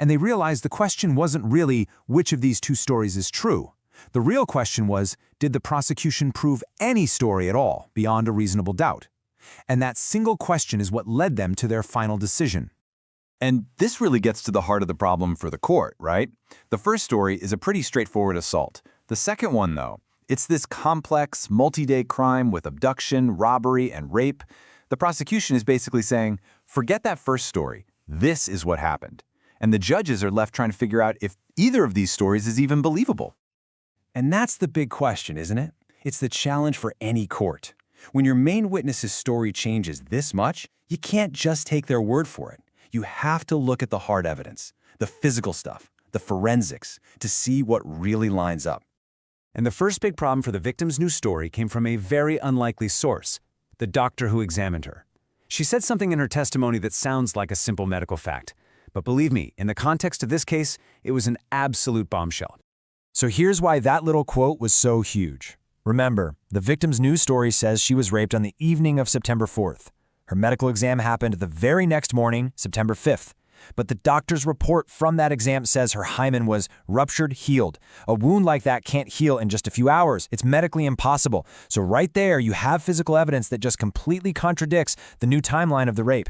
And they realized the question wasn't really which of these two stories is true. The real question was, did the prosecution prove any story at all, beyond a reasonable doubt? And that single question is what led them to their final decision. And this really gets to the heart of the problem for the court, right? The first story is a pretty straightforward assault. The second one, though, it's this complex, multi-day crime with abduction, robbery, and rape. The prosecution is basically saying, forget that first story. This is what happened. And the judges are left trying to figure out if either of these stories is even believable. And that's the big question, isn't it? It's the challenge for any court. When your main witness's story changes this much, you can't just take their word for it. You have to look at the hard evidence, the physical stuff, the forensics, to see what really lines up. And the first big problem for the victim's new story came from a very unlikely source, the doctor who examined her. She said something in her testimony that sounds like a simple medical fact. But believe me, in the context of this case, it was an absolute bombshell. So here's why that little quote was so huge. Remember, the victim's news story says she was raped on the evening of September 4th. Her medical exam happened the very next morning, September 5th. But the doctor's report from that exam says her hymen was ruptured, healed. A wound like that can't heal in just a few hours. It's medically impossible. So right there, you have physical evidence that just completely contradicts the new timeline of the rape.